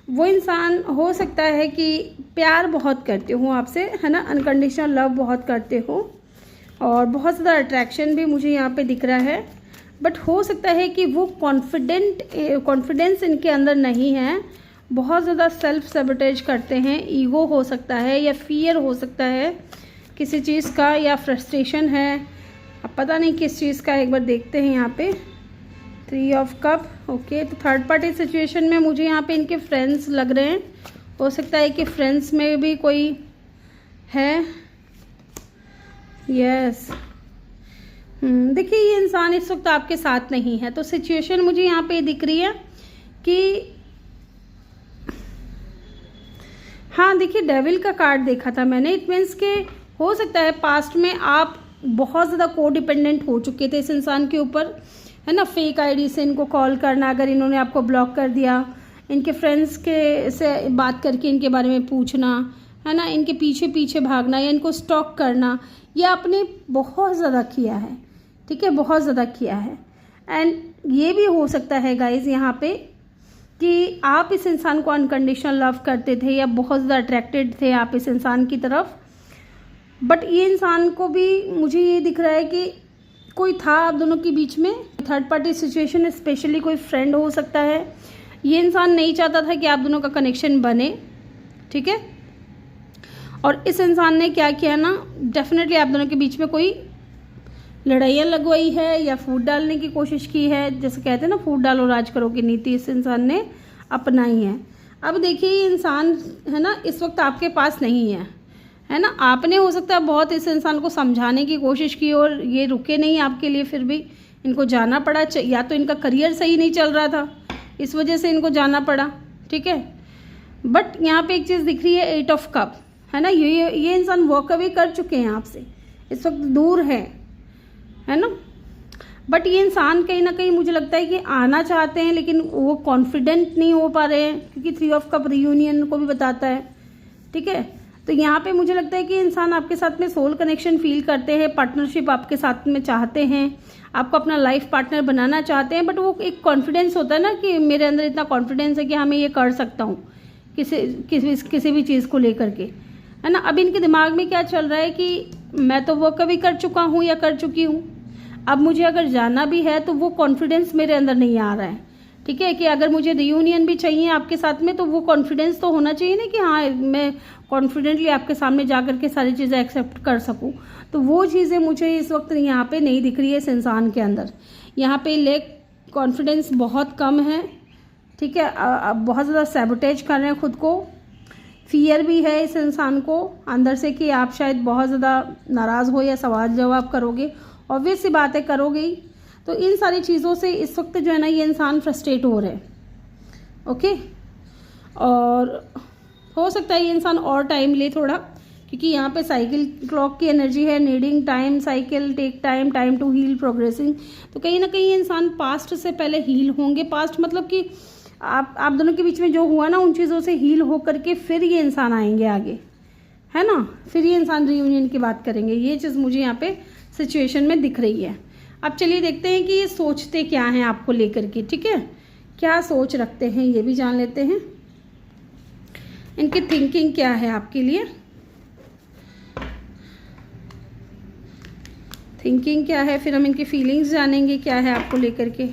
वो इंसान हो सकता है कि प्यार बहुत करते हो आपसे, है ना, अनकंडीशनल लव बहुत करते हो, और बहुत ज़्यादा अट्रैक्शन भी मुझे यहाँ पे दिख रहा है। बट हो सकता है कि वो कॉन्फिडेंस इनके अंदर नहीं है, बहुत ज़्यादा सेल्फ सैबोटेज करते हैं। ईगो हो सकता है, या फियर हो सकता है किसी चीज़ का, या फ्रस्ट्रेशन है, अब पता नहीं किस चीज़ का। एक बार देखते हैं यहाँ पे 3 ऑफ कप। ओके, तो थर्ड पार्टी सिचुएशन में मुझे यहाँ पे इनके फ्रेंड्स लग रहे हैं। हो सकता है कि फ्रेंड्स में भी कोई है। यस, देखिए ये इंसान इस वक्त आपके साथ नहीं है, तो सिचुएशन मुझे यहाँ पे दिख रही है कि हाँ, देखिए डेविल का कार्ड देखा था मैंने। इट मीन्स के हो सकता है पास्ट में आप बहुत ज़्यादा को डिपेंडेंट हो चुके थे इस इंसान के ऊपर, है ना। फेक आईडी से इनको कॉल करना, अगर इन्होंने आपको ब्लॉक कर दिया, इनके फ्रेंड्स के से बात करके इनके बारे में पूछना, है ना, इनके पीछे पीछे भागना, या इनको स्टॉक करना, ये आपने बहुत ज़्यादा किया है, ठीक है, बहुत ज़्यादा किया है। एंड ये भी हो सकता है गाइज यहाँ पे कि आप इस इंसान को अनकंडीशनल लव करते थे, या बहुत ज़्यादा अट्रैक्टेड थे आप इस इंसान की तरफ। बट ये इंसान को भी मुझे ये दिख रहा है कि कोई था आप दोनों के बीच में। थर्ड पार्टी सिचुएशन, स्पेशली कोई फ्रेंड हो सकता है। ये इंसान नहीं चाहता था कि आप दोनों का कनेक्शन बने, ठीक है। और इस इंसान ने क्या किया ना, डेफिनेटली आप दोनों के बीच में कोई लड़ाइयाँ लगवाई है, या फूट डालने की कोशिश की है। जैसे कहते हैं ना, फूट डालो राज करो की नीति इस इंसान ने अपनाई है। अब देखिए ये इंसान, है ना, इस वक्त आपके पास नहीं है ना। आपने हो सकता है बहुत इस इंसान को समझाने की कोशिश की, और ये रुके नहीं आपके लिए, फिर भी इनको जाना पड़ा। या तो इनका करियर सही नहीं चल रहा था, इस वजह से इनको जाना पड़ा, ठीक है। बट यहाँ पे एक चीज़ दिख रही है, 8 ऑफ कप, है ना। ये इंसान वॉक अवे कर चुके हैं आपसे, इस वक्त दूर है ना। बट ये इंसान कहीं ना कहीं मुझे लगता है कि आना चाहते हैं, लेकिन वो कॉन्फिडेंट नहीं हो पा रहे हैं, क्योंकि 3 ऑफ कप रियूनियन को भी बताता है, ठीक है। तो यहाँ पे मुझे लगता है कि इंसान आपके साथ में सोल कनेक्शन फील करते हैं, पार्टनरशिप आपके साथ में चाहते हैं, आपको अपना लाइफ पार्टनर बनाना चाहते हैं, बट वो एक कॉन्फिडेंस होता है ना कि मेरे अंदर इतना कॉन्फिडेंस है कि हाँ मैं ये कर सकता हूँ किसी भी चीज़ को लेकर के, है ना। अब इनके दिमाग में क्या चल रहा है कि मैं तो वो कभी कर चुका हूँ या कर चुकी हूँ, अब मुझे अगर जाना भी है तो वो कॉन्फिडेंस मेरे अंदर नहीं आ रहा है, ठीक है। कि अगर मुझे रियूनियन भी चाहिए आपके साथ में तो वो कॉन्फिडेंस तो होना चाहिए ना कि हाँ मैं कॉन्फिडेंटली आपके सामने जा कर के सारी चीज़ें एक्सेप्ट कर सकूं। तो वो चीज़ें मुझे इस वक्त यहाँ पे नहीं दिख रही है इस इंसान के अंदर। यहाँ पे लेक कॉन्फिडेंस बहुत कम है, ठीक है। बहुत ज़्यादा सैबोटेज कर रहे हैं खुद को, फियर भी है इस इंसान को अंदर से कि आप शायद बहुत ज़्यादा नाराज़ हो या सवाल जवाब करोगे, ऑब्वियस सी बातें करोगे ही। तो इन सारी चीज़ों से इस वक्त जो है ना ये इंसान फ्रस्ट्रेट हो रहे हैं, ओके। और हो सकता है ये इंसान और टाइम ले थोड़ा, क्योंकि यहाँ पे साइकिल क्लॉक की एनर्जी है, needing time, cycle take time, time to heal, progressing. तो कहीं ना कहीं इंसान पास्ट से पहले हील होंगे। पास्ट मतलब कि आप दोनों के बीच में जो हुआ ना उन चीज़ों से हील हो करके फिर ये इंसान आएंगे आगे, है ना। फिर ये इंसान रियूनियन की बात करेंगे। ये चीज़ मुझे यहाँ पे सिचुएशन में दिख रही है। अब चलिए देखते हैं कि ये सोचते क्या हैं आपको लेकर के, ठीक है। क्या सोच रखते हैं ये भी जान लेते हैं, इनकी थिंकिंग क्या है आपके लिए, थिंकिंग क्या है, फिर हम इनकी फीलिंग्स जानेंगे क्या है आपको लेकर के।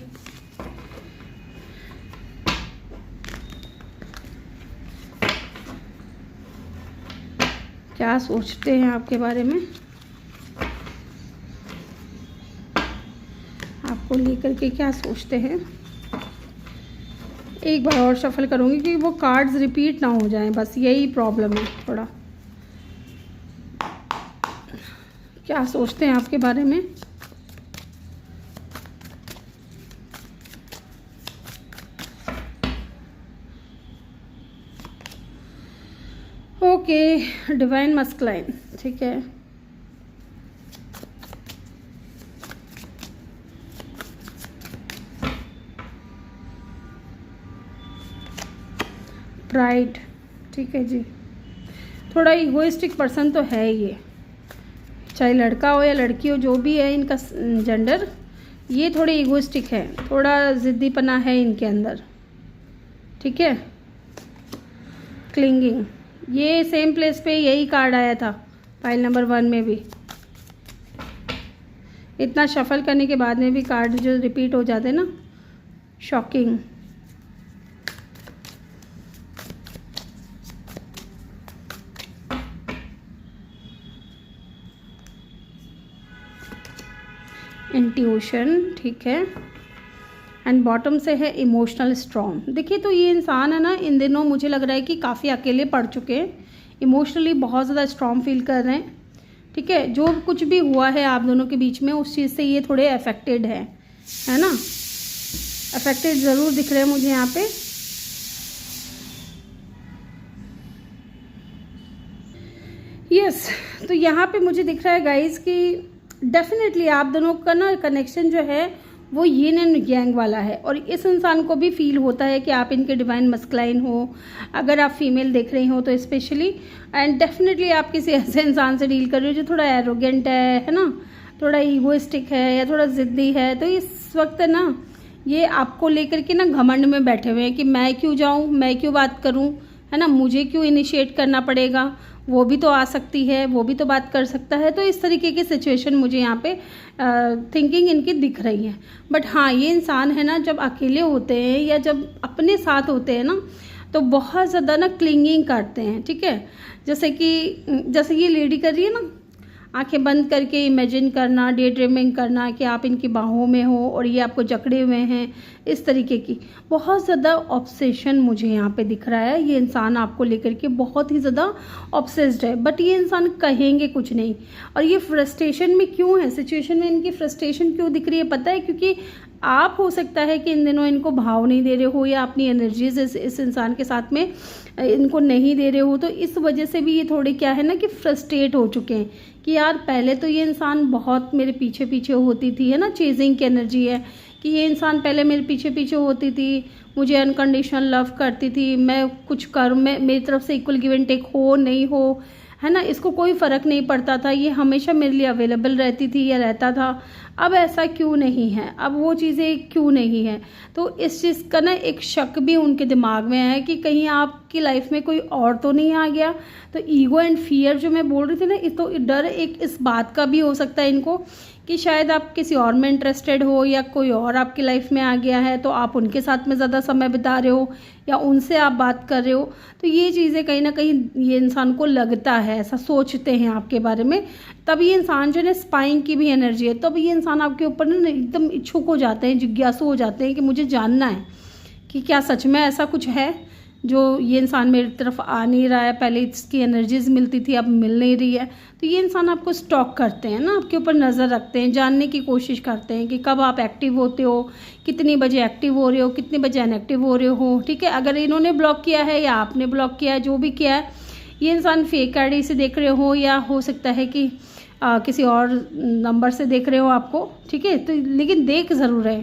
क्या सोचते हैं आपके बारे में, आपको लेकर के क्या सोचते हैं। एक बार और शफल करूँगी कि वो कार्ड्स रिपीट ना हो जाएं, बस यही प्रॉब्लम है थोड़ा। क्या सोचते हैं आपके बारे में, ओके। डिवाइन मस्कुलाइन, ठीक है। प्राइड, ठीक है जी। थोड़ा इगोइस्टिक पर्सन तो है ये, चाहे लड़का हो या लड़की हो, जो भी है इनका जेंडर, ये थोड़े इगोइस्टिक है, थोड़ा ज़िद्दीपना है इनके अंदर, ठीक है। क्लिंगिंग, ये सेम प्लेस पे यही कार्ड आया था फाइल नंबर 1 में भी। इतना शफल करने के बाद में भी कार्ड जो रिपीट हो जाते हैं ना, शॉकिंग। इंट्यूशन, ठीक है। एंड बॉटम से है इमोशनल स्ट्रॉन्ग। देखिए तो ये इंसान है ना इन दिनों मुझे लग रहा है कि काफ़ी अकेले पड़ चुके हैं, इमोशनली बहुत ज़्यादा स्ट्रॉन्ग फील कर रहे हैं, ठीक है। जो कुछ भी हुआ है आप दोनों के बीच में उस चीज़ से ये थोड़े अफेक्टेड है ना, अफेक्टेड ज़रूर दिख रहे हैं मुझे यहाँ पे। यस, तो यहाँ पे मुझे दिख रहा है गाइज कि डेफिनेटली आप दोनों का ना कनेक्शन जो है वो यिन एंड यांग वाला है, और इस इंसान को भी फील होता है कि आप इनके डिवाइन मस्कुलाइन हो, अगर आप फीमेल देख रही हो तो स्पेशली। एंड डेफिनेटली आप किसी ऐसे इंसान से डील कर रहे हो जो थोड़ा एरोगेंट है ना, थोड़ा ईगोइस्टिक है या थोड़ा ज़िद्दी है। तो इस वक्त ना ये आपको लेकर के ना घमंड में बैठे हुए हैं कि मैं क्यों जाऊँ, मैं क्यों बात करूँ, है ना, मुझे क्यों इनिशिएट करना पड़ेगा, वो भी तो आ सकती है, वो भी तो बात कर सकता है। तो इस तरीके की सिचुएशन मुझे यहाँ पे थिंकिंग इनकी दिख रही है। बट हाँ, ये इंसान है ना जब अकेले होते हैं या जब अपने साथ होते हैं ना तो बहुत ज़्यादा ना क्लिंगिंग करते हैं, ठीक है। जैसे ये लेडी कर रही है ना, आंखें बंद करके इमेजिन करना, डे ड्रीमिंग करना कि आप इनकी बाहों में हो और ये आपको जकड़े हुए हैं, इस तरीके की बहुत ज़्यादा ऑब्सेशन मुझे यहाँ पे दिख रहा है। ये इंसान आपको लेकर के बहुत ही ज़्यादा ऑब्सेस्ड है, बट ये इंसान कहेंगे कुछ नहीं। और ये फ्रस्ट्रेशन में क्यों है, सिचुएशन में इनकी फ्रस्ट्रेशन क्यों दिख रही है पता है, क्योंकि आप हो सकता है कि इन दिनों इनको भाव नहीं दे रहे हो या अपनी एनर्जीज इस इंसान के साथ में इनको नहीं दे रहे हो। तो इस वजह से भी ये थोड़े क्या है ना कि फ्रस्ट्रेट हो चुके हैं कि यार पहले तो ये इंसान बहुत मेरे पीछे पीछे होती थी, है ना, चेजिंग की एनर्जी है कि ये इंसान पहले मेरे पीछे पीछे होती थी, मुझे अनकंडीशनल लव करती थी, मैं कुछ करूँ, मैं मेरी तरफ से इक्वल गिव एंड टेक हो नहीं हो, है ना, इसको कोई फ़र्क नहीं पड़ता था, ये हमेशा मेरे लिए अवेलेबल रहती थी या रहता था। अब ऐसा क्यों नहीं है, अब वो चीज़ें क्यों नहीं है? तो इस चीज़ का ना एक शक भी उनके दिमाग में है कि कहीं आपकी लाइफ में कोई और तो नहीं आ गया। तो ईगो एंड फियर जो मैं बोल रही थी ना, तो डर एक इस बात का भी हो सकता है इनको कि शायद आप किसी और में इंटरेस्टेड हो या कोई और आपकी लाइफ में आ गया है, तो आप उनके साथ में ज़्यादा समय बिता रहे हो या उनसे आप बात कर रहे हो। तो ये चीज़ें कहीं ना कहीं ये इंसान को लगता है, ऐसा सोचते हैं आपके बारे में। तब ये इंसान जो है स्पाइंग की भी एनर्जी है, तब ये इंसान आपके ऊपर ना एकदम इच्छुक हो जाते हैं, जिज्ञासु हो जाते हैं कि मुझे जानना है कि क्या सच में ऐसा कुछ है जो ये इंसान मेरी तरफ आ नहीं रहा है। पहले इसकी एनर्जीज मिलती थी, अब मिल नहीं रही है। तो ये इंसान आपको स्टॉक करते हैं ना, आपके ऊपर नज़र रखते हैं, जानने की कोशिश करते हैं कि कब आप एक्टिव होते हो, कितनी बजे एक्टिव हो रहे हो, कितने बजे अनएक्टिव हो रहे हो। ठीक है, अगर इन्होंने ब्लॉक किया है या आपने ब्लॉक किया है, जो भी किया है, ये इंसान फेक आईडी से देख रहे हो या हो सकता है कि किसी और नंबर से देख रहे हो आपको। ठीक है, तो लेकिन देख ज़रूर रहे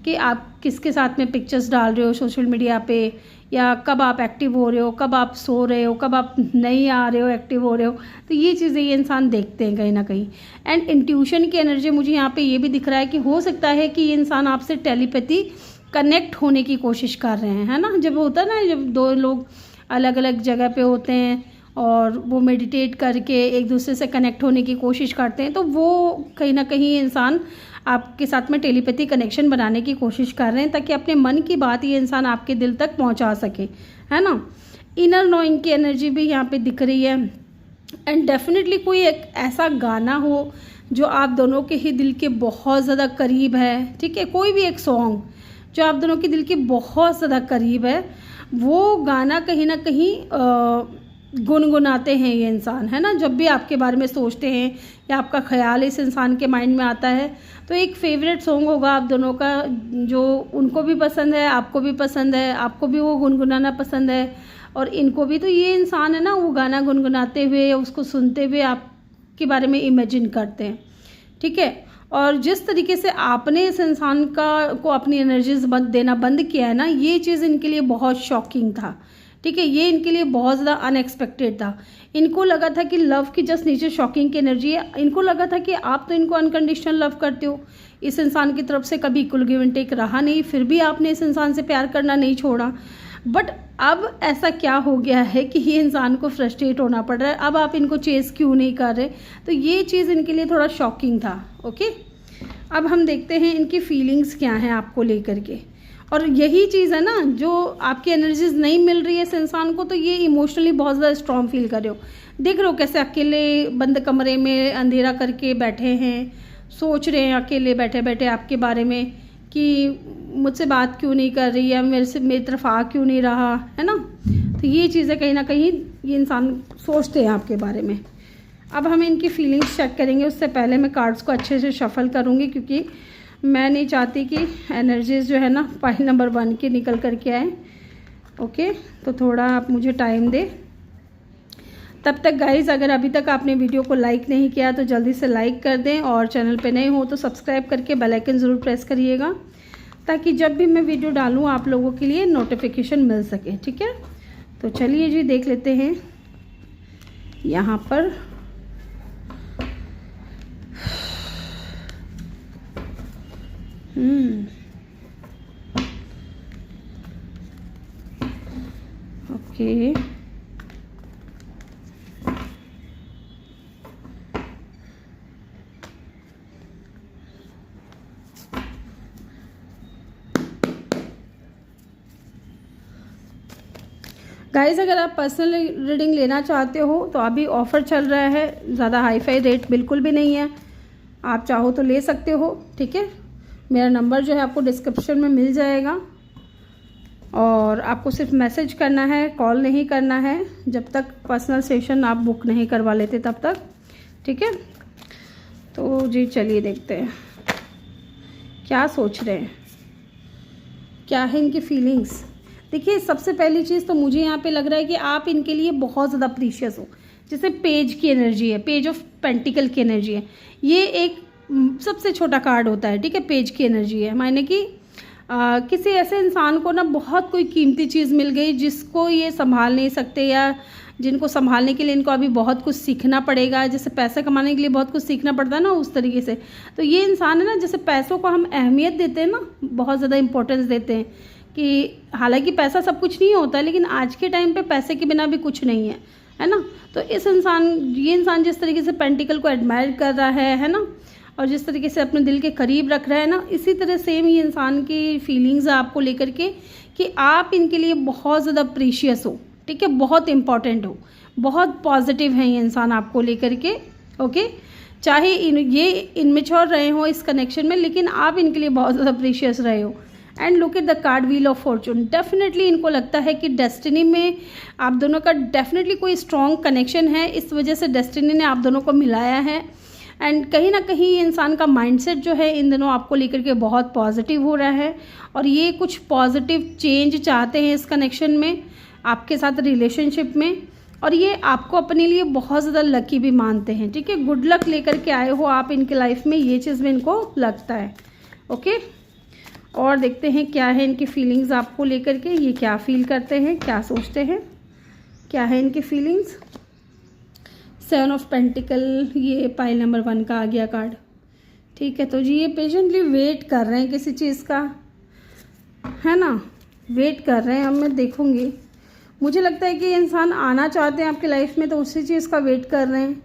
कि आप किसके साथ में पिक्चर्स डाल रहे हो सोशल मीडिया पे, या कब आप एक्टिव हो रहे हो, कब आप सो रहे हो, कब आप नहीं आ रहे हो, एक्टिव हो रहे हो। तो ये चीज़ें ये इंसान देखते हैं कहीं ना कहीं। एंड इंट्यूशन की एनर्जी मुझे यहाँ पे ये भी दिख रहा है कि हो सकता है कि ये इंसान आपसे टेलीपैथी कनेक्ट होने की कोशिश कर रहे हैं, है ना। जब होता है ना, जब दो लोग अलग अलग जगह पे होते हैं और वो मेडिटेट करके एक दूसरे से कनेक्ट होने की कोशिश करते हैं, तो वो कहीं ना कहीं इंसान आपके साथ में टेलीपैथी कनेक्शन बनाने की कोशिश कर रहे हैं ताकि अपने मन की बात ये इंसान आपके दिल तक पहुंचा सके, है ना। इनर नोइंग की एनर्जी भी यहाँ पे दिख रही है। एंड डेफिनेटली कोई एक ऐसा गाना हो जो आप दोनों के ही दिल के बहुत ज़्यादा करीब है। ठीक है, कोई भी एक सॉन्ग जो आप दोनों के दिल के बहुत ज़्यादा करीब है, वो गाना कहीं ना कहीं गुनगुनाते हैं ये इंसान, है ना। जब भी आपके बारे में सोचते हैं या आपका ख्याल इस इंसान के माइंड में आता है, तो एक फेवरेट सॉन्ग होगा आप दोनों का जो उनको भी पसंद है, आपको भी पसंद है, आपको भी वो गुनगुनाना पसंद है और इनको भी। तो ये इंसान है ना, वो गाना गुनगुनाते हुए, उसको सुनते हुए आपके बारे में इमेजिन करते हैं। ठीक है, और जिस तरीके से आपने इस इंसान को अपनी एनर्जीज देना बंद किया है ना, ये चीज़ इनके लिए बहुत शॉकिंग था। ठीक है, ये इनके लिए बहुत ज़्यादा अनएक्सपेक्टेड था। इनको लगा था कि लव की जस्ट नीचे शॉकिंग की एनर्जी है। इनको लगा था कि आप तो इनको अनकंडीशनल लव करते हो, इस इंसान की तरफ से कभी इक्वल गिव एंड टेक रहा नहीं, फिर भी आपने इस इंसान से प्यार करना नहीं छोड़ा। बट अब ऐसा क्या हो गया है कि ये इंसान को फ्रस्ट्रेट होना पड़ रहा है, अब आप इनको चेस क्यों नहीं कर रहे। तो ये चीज़ इनके लिए थोड़ा शॉकिंग था। ओके, अब हम देखते हैं इनकी फीलिंग्स क्या हैं आपको लेकर के। और यही चीज़ है ना, जो आपकी एनर्जीज नहीं मिल रही है इस इंसान को, तो ये इमोशनली बहुत ज़्यादा स्ट्रॉन्ग फील कर रहे हो। देख रहे हो कैसे अकेले बंद कमरे में अंधेरा करके बैठे हैं, सोच रहे हैं अकेले बैठे बैठे आपके बारे में कि मुझसे बात क्यों नहीं कर रही है, मेरी तरफ आ क्यों नहीं रहा, है ना। तो ये चीज़ें कहीं ना कहीं ये इंसान सोचते हैं आपके बारे में। अब हम इनकी फीलिंग्स चेक करेंगे, उससे पहले मैं कार्ड्स को अच्छे से शफल करूँगी क्योंकि मैं नहीं चाहती कि एनर्जीज जो है ना पाइल नंबर 1 की निकल करके आए। ओके, तो थोड़ा आप मुझे टाइम दें। तब तक गाइज़, अगर अभी तक आपने वीडियो को लाइक नहीं किया तो जल्दी से लाइक कर दें, और चैनल पे नए हो तो सब्सक्राइब करके बेल आइकन ज़रूर प्रेस करिएगा ताकि जब भी मैं वीडियो डालूँ आप लोगों के लिए नोटिफिकेशन मिल सके। ठीक है, तो चलिए जी देख लेते हैं यहाँ पर। ओके, गाइज़, अगर आप पर्सनल रीडिंग लेना चाहते हो तो अभी ऑफ़र चल रहा है, ज़्यादा हाई फाई रेट बिल्कुल भी नहीं है, आप चाहो तो ले सकते हो। ठीक है, मेरा नंबर जो है आपको डिस्क्रिप्शन में मिल जाएगा और आपको सिर्फ मैसेज करना है, कॉल नहीं करना है जब तक पर्सनल सेशन आप बुक नहीं करवा लेते तब तक। ठीक है, तो जी चलिए देखते हैं क्या सोच रहे हैं, क्या है इनकी फीलिंग्स। देखिए, सबसे पहली चीज़ तो मुझे यहाँ पे लग रहा है कि आप इनके लिए बहुत ज़्यादा प्रीशियस हो। जैसे पेज की एनर्जी है, पेज ऑफ पेंटिकल की एनर्जी है, ये एक सबसे छोटा कार्ड होता है। ठीक है, पेज की एनर्जी है, मायने कि किसी ऐसे इंसान को ना बहुत कोई कीमती चीज़ मिल गई जिसको ये संभाल नहीं सकते, या जिनको संभालने के लिए इनको अभी बहुत कुछ सीखना पड़ेगा। जैसे पैसा कमाने के लिए बहुत कुछ सीखना पड़ता है ना, उस तरीके से। तो ये इंसान है ना, जैसे पैसों को हम अहमियत देते हैं ना, बहुत ज़्यादा इंपॉर्टेंस देते हैं कि हालांकि पैसा सब कुछ नहीं होता है, लेकिन आज के टाइम पे पैसे के बिना भी कुछ नहीं है ना। तो ये इंसान जिस तरीके से पेंटिकल को एडमायर कर रहा है ना, और जिस तरीके से अपने दिल के करीब रख रहा है ना, इसी तरह सेम ये इंसान की फीलिंग्स है आपको लेकर के कि आप इनके लिए बहुत ज़्यादा प्रीशियस हो, ठीक है, बहुत इंपॉर्टेंट हो, बहुत पॉजिटिव है ये इंसान आपको लेकर के। ओके, चाहे ये इनमेच्योर रहे हो इस कनेक्शन में, लेकिन आप इनके लिए बहुत ज़्यादा प्रीशियस रहे हो। And look at the card wheel of Fortune. Definitely इनको लगता है कि डेस्टिनी में आप दोनों का डेफिनेटली कोई स्ट्रॉन्ग कनेक्शन है, इस वजह से डेस्टिनी ने आप दोनों को मिलाया है। एंड कहीं ना कहीं ये इंसान का माइंडसेट जो है इन दिनों आपको लेकर के बहुत पॉजिटिव हो रहा है, और ये कुछ पॉजिटिव चेंज चाहते हैं इस कनेक्शन में, आपके साथ रिलेशनशिप में, और ये आपको अपने लिए बहुत ज़्यादा लकी भी मानते हैं, ठीक है। गुड लक लेकर के आए हो आप इनके लाइफ में, ये चीज़ में इनको लगता है। ओके, और देखते हैं क्या है इनकी फीलिंग्स आपको लेकर के, ये क्या फील करते हैं, क्या सोचते हैं, क्या है इनकी फीलिंग्स। 7 ऑफ पेंटिकल, ये पाइल नंबर 1 का आ गया कार्ड, ठीक है। तो जी ये पेशेंटली वेट कर रहे हैं किसी चीज़ का, है ना, वेट कर रहे हैं। अब मैं देखूंगी, मुझे लगता है कि ये इंसान आना चाहते हैं आपकी लाइफ में, तो उसी चीज़ का वेट कर रहे हैं।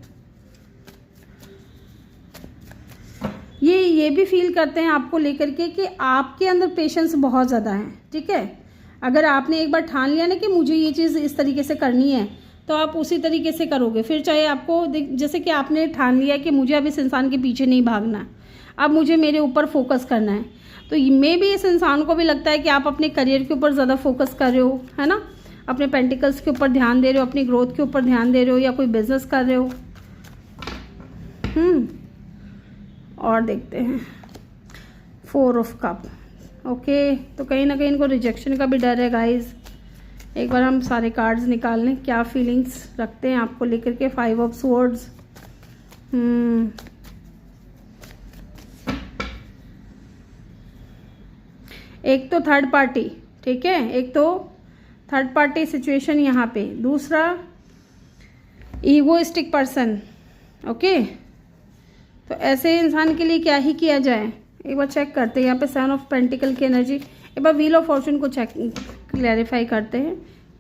ये भी फील करते हैं आपको लेकर के कि आपके अंदर पेशेंस बहुत ज़्यादा है, ठीक है। अगर आपने एक बार ठान लिया ना कि मुझे ये चीज़ इस तरीके से करनी है, तो आप उसी तरीके से करोगे। फिर चाहे आपको जैसे कि आपने ठान लिया कि मुझे अब इस इंसान के पीछे नहीं भागना है, अब मुझे मेरे ऊपर फोकस करना है, तो मे भी इस इंसान को भी लगता है कि आप अपने करियर के ऊपर ज़्यादा फोकस कर रहे हो, है ना, अपने पेंटिकल्स के ऊपर ध्यान दे रहे हो, अपनी ग्रोथ के ऊपर ध्यान दे रहे हो, या कोई बिजनेस कर रहे हो। और देखते हैं 4 ऑफ कप। ओके, तो कहीं ना कहीं इनको रिजेक्शन का भी डर है गाइज। एक बार हम सारे कार्ड्स निकाल लें, क्या फीलिंग्स रखते हैं आपको लेकर के। 5 ऑफ स्वॉर्ड्स, एक तो थर्ड पार्टी, ठीक है, एक तो थर्ड पार्टी सिचुएशन यहाँ पे, दूसरा ईगोइस्टिक पर्सन। ओके, तो ऐसे इंसान के लिए क्या ही किया जाए, एक बार चेक करते हैं। यहाँ पे 7 ऑफ पेंटिकल की एनर्जी, एक बार व्हील ऑफ फॉर्चून को चेक क्लैरिफाई करते हैं,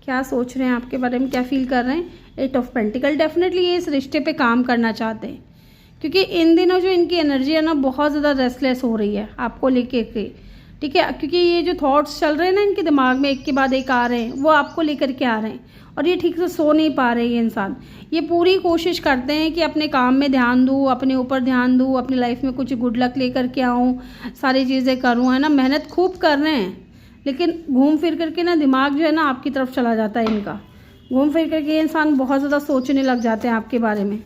क्या सोच रहे हैं आपके बारे में, क्या फील कर रहे हैं। 8 ऑफ पेंटिकल, डेफिनेटली ये इस रिश्ते पे काम करना चाहते हैं, क्योंकि इन दिनों जो इनकी एनर्जी है ना, बहुत ज़्यादा रेस्टलेस हो रही है आपको लेके के, ठीक है। क्योंकि ये जो थॉट्स चल रहे हैं ना इनके दिमाग में, एक के बाद एक आ रहे हैं, वो आपको लेकर के आ रहे हैं, और ये ठीक से सो नहीं पा रहे ये इंसान। ये पूरी कोशिश करते हैं कि अपने काम में ध्यान दूँ, अपने ऊपर ध्यान दूँ, अपनी लाइफ में कुछ गुड लक लेकर के आऊँ, सारी चीज़ें करूँ, है ना। मेहनत खूब कर रहे हैं, लेकिन घूम फिर करके ना दिमाग जो है ना आपकी तरफ चला जाता है इनका। घूम फिर करके ये इंसान बहुत ज़्यादा सोचने लग जाते हैं आपके बारे में,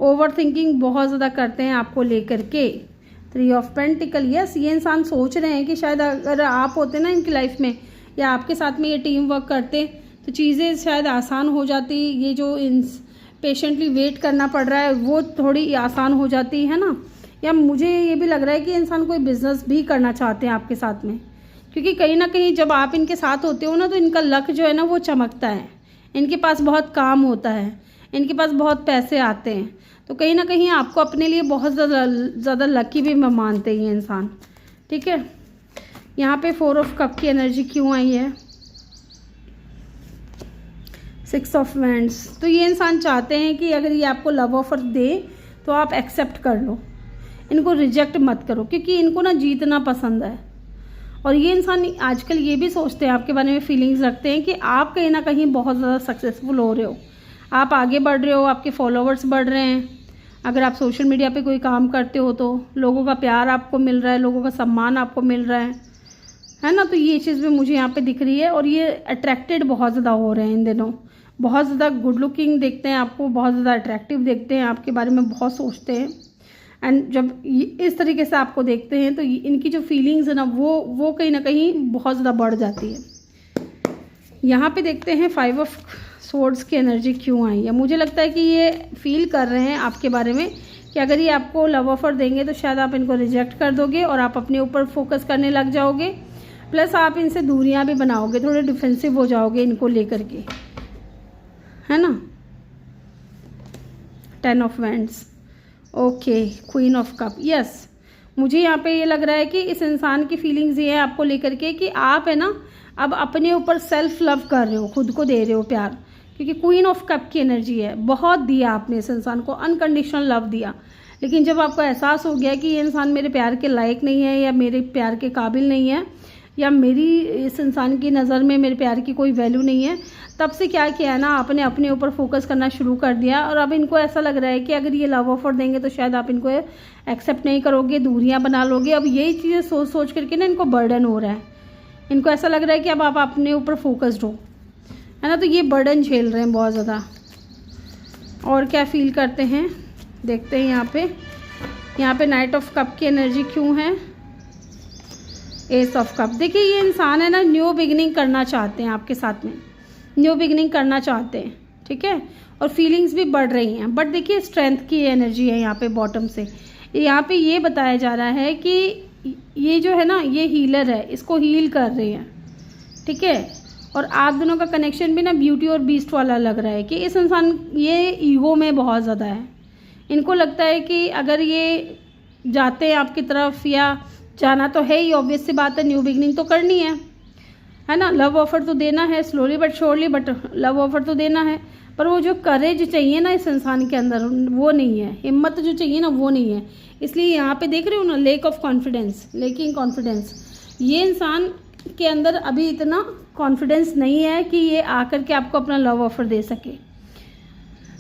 ओवर थिंकिंग बहुत ज़्यादा करते हैं आपको लेकर के। 3 ऑफ पेंटिकल, यस, ये इंसान सोच रहे हैं कि शायद अगर आप होते ना इनकी लाइफ में, या आपके साथ में ये टीम वर्क करते, तो चीज़ें शायद आसान हो जाती। ये जो पेशेंटली वेट करना पड़ रहा है वो थोड़ी आसान हो जाती है ना। या मुझे ये भी लग रहा है कि इंसान कोई बिजनेस भी करना चाहते हैं आपके साथ में, क्योंकि कहीं ना कहीं जब आप इनके साथ होते हो ना, तो इनका लक जो है ना वो चमकता है, इनके पास बहुत काम होता है, इनके पास बहुत पैसे आते हैं। तो कहीं ना कहीं आपको अपने लिए बहुत ज़्यादा लकी भी मानते हैं ये इंसान, ठीक है। यहाँ पे 4 ऑफ कप की एनर्जी क्यों आई है, 6 ऑफ वैंड्स। तो ये इंसान चाहते हैं कि अगर ये आपको लव ऑफर दे तो आप एक्सेप्ट कर लो, इनको रिजेक्ट मत करो, क्योंकि इनको ना जीतना पसंद है। और ये इंसान आजकल ये भी सोचते हैं आपके बारे में, फीलिंग्स रखते हैं कि आप कहीं ना कहीं बहुत ज़्यादा सक्सेसफुल हो रहे हो, आप आगे बढ़ रहे हो, आपके फॉलोवर्स बढ़ रहे हैं। अगर आप सोशल मीडिया पे कोई काम करते हो तो लोगों का प्यार आपको मिल रहा है, लोगों का सम्मान आपको मिल रहा है ना। तो ये चीज़ भी मुझे यहाँ पे दिख रही है। और ये अट्रैक्टेड बहुत ज़्यादा हो रहे हैं इन दिनों, बहुत ज़्यादा गुड लुकिंग देखते हैं आपको, बहुत ज़्यादा अट्रैक्टिव देखते हैं, आपके बारे में बहुत सोचते हैं। एंड जब इस तरीके से आपको देखते हैं तो इनकी जो फीलिंग्स है ना वो कहीं ना कहीं बहुत ज़्यादा बढ़ जाती है। यहाँ पे देखते हैं 5 ऑफ स्वॉर्ड्स की एनर्जी क्यों आई है। मुझे लगता है कि ये फील कर रहे हैं आपके बारे में कि अगर ये आपको लव ऑफर देंगे तो शायद आप इनको रिजेक्ट कर दोगे और आप अपने ऊपर फोकस करने लग जाओगे, प्लस आप इनसे दूरियां भी बनाओगे, थोड़े डिफेंसिव हो जाओगे इनको लेकर के, है ना। 10 of wands, okay, queen of cup, yes. मुझे यहाँ पे ये लग रहा है कि इस इंसान की फीलिंग्स ये है आपको लेकर के कि आप है ना अब अपने ऊपर सेल्फ लव कर रहे हो, खुद को दे रहे हो प्यार, क्योंकि क्वीन ऑफ कप की एनर्जी है। बहुत दिया आपने इस इंसान को, अनकंडीशनल लव दिया, लेकिन जब आपको एहसास हो गया कि ये इंसान मेरे प्यार के लायक नहीं है या मेरे प्यार के काबिल नहीं है या मेरी इस इंसान की नज़र में मेरे प्यार की कोई वैल्यू नहीं है, तब से क्या किया है ना, आपने अपने ऊपर फोकस करना शुरू कर दिया। और अब इनको ऐसा लग रहा है कि अगर ये लव ऑफर देंगे तो शायद आप इनको एक्सेप्ट नहीं करोगे, दूरियां बना लोगे। अब यही चीज़ें सोच सोच करके ना इनको बर्डन हो रहा है, इनको ऐसा लग रहा है कि अब आप अपने ऊपर फोकस्ड हो, है ना। तो ये बर्डन झेल रहे हैं बहुत ज़्यादा। और क्या फील करते हैं देखते हैं। यहाँ पे नाइट ऑफ कप की एनर्जी क्यों है, एस ऑफ कप। देखिए ये इंसान है ना न्यू बिगिनिंग करना चाहते हैं आपके साथ में, न्यू बिगिनिंग करना चाहते हैं, ठीक है। और फीलिंग्स भी बढ़ रही हैं, बट देखिए स्ट्रेंथ की एनर्जी है यहाँ पे बॉटम से। यहाँ पे ये बताया जा रहा है कि ये जो है ना ये हीलर है, इसको हील कर रहे हैं, ठीक है। और आप दोनों का कनेक्शन भी ना ब्यूटी और बीस्ट वाला लग रहा है कि इस इंसान ये ईगो में बहुत ज़्यादा है। इनको लगता है कि अगर ये जाते हैं आपकी तरफ, या जाना तो है ही, ऑब्वियस सी बात है, न्यू बिगनिंग तो करनी है ना। लव ऑफर तो देना है, slowly but surely, but love offer तो देना है। पर वो जो करेज चाहिए ना इस इंसान के अंदर वो नहीं है, हिम्मत जो चाहिए ना वो नहीं है। इसलिए यहाँ पे देख रहे हो ना lake of confidence, lacking confidence. ये इंसान के अंदर अभी इतना कॉन्फिडेंस नहीं है कि ये आकर के आपको अपना लव ऑफर दे सके।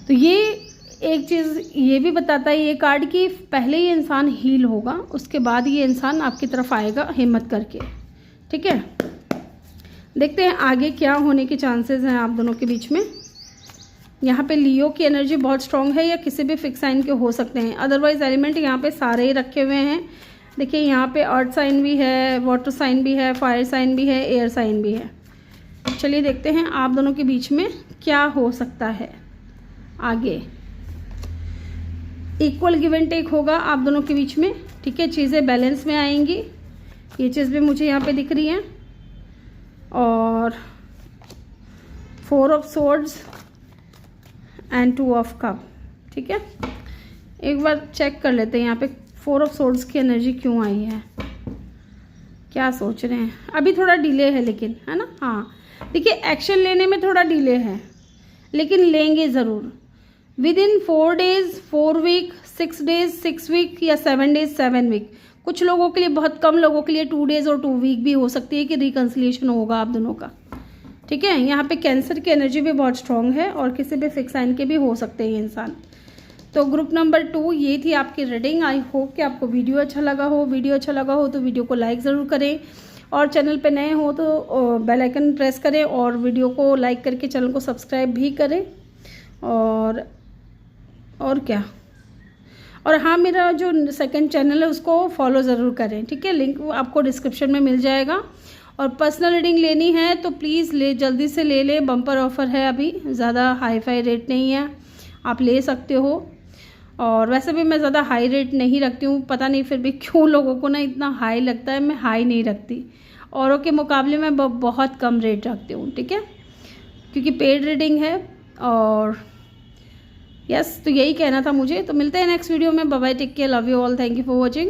तो ये एक चीज़ ये भी बताता है ये कार्ड कि पहले ये इंसान हील होगा, उसके बाद ये इंसान आपकी तरफ आएगा हिम्मत करके, ठीक है। देखते हैं आगे क्या होने के चांसेस हैं आप दोनों के बीच में। यहाँ पे लियो की एनर्जी बहुत स्ट्रांग है, या किसी भी फिक्स साइन के हो सकते हैं, अदरवाइज एलिमेंट यहाँ पे सारे ही रखे हुए हैं। देखिए यहाँ पे अर्थ साइन भी है, वाटर साइन भी है, फायर साइन भी है, एयर साइन भी है। चलिए देखते हैं आप दोनों के बीच में क्या हो सकता है आगे। इक्वल गिव एंड टेक होगा आप दोनों के बीच में, ठीक है। चीज़ें बैलेंस में आएंगी, ये चीज़ भी मुझे यहाँ पे दिख रही है। और 4 of swords and 2 of cup, ठीक है। एक बार चेक कर लेते हैं यहाँ पे 4 ऑफ सोर्ड्स की एनर्जी क्यों आई है, क्या सोच रहे हैं। अभी थोड़ा डिले है लेकिन, है ना। हाँ देखिए एक्शन लेने में थोड़ा डिले है, लेकिन लेंगे ज़रूर। Within 4 days 4 week, 6 days 6 week, या 7 डेज 7 वीक। कुछ लोगों के लिए, बहुत कम लोगों के लिए 2 डेज और 2 वीक भी हो सकती है कि रिकन्सिलिएशन होगा आप दोनों का, ठीक है। यहाँ पे कैंसर की एनर्जी भी बहुत स्ट्रांग है, और किसी भी फिक्स साइन के भी हो सकते हैं ये इंसान। तो ग्रुप नंबर 2 ये थी आपकी रीडिंग। आई होप कि आपको वीडियो अच्छा लगा हो। वीडियो अच्छा लगा हो तो वीडियो को लाइक ज़रूर करें, और चैनल पे नए हो तो बेल आइकन प्रेस करें, और वीडियो को लाइक करके चैनल को सब्सक्राइब भी करें। और क्या, और हाँ मेरा जो सेकंड चैनल है उसको फॉलो ज़रूर करें, ठीक है। लिंक आपको डिस्क्रिप्शन में मिल जाएगा। और पर्सनल रीडिंग लेनी है तो प्लीज़ जल्दी से ले लें, बम्पर ऑफ़र है अभी, ज़्यादा हाई फाई रेट नहीं है, आप ले सकते हो। और वैसे भी मैं ज़्यादा हाई रेट नहीं रखती हूँ, पता नहीं फिर भी क्यों लोगों को ना इतना हाई लगता है। मैं हाई नहीं रखती, औरों के मुकाबले में बहुत कम रेट रखती हूँ, ठीक है, क्योंकि पेड रीडिंग है। और यस, तो यही कहना था मुझे। तो मिलते हैं नेक्स्ट वीडियो में। Bye bye, take care, love you all, thank you for watching.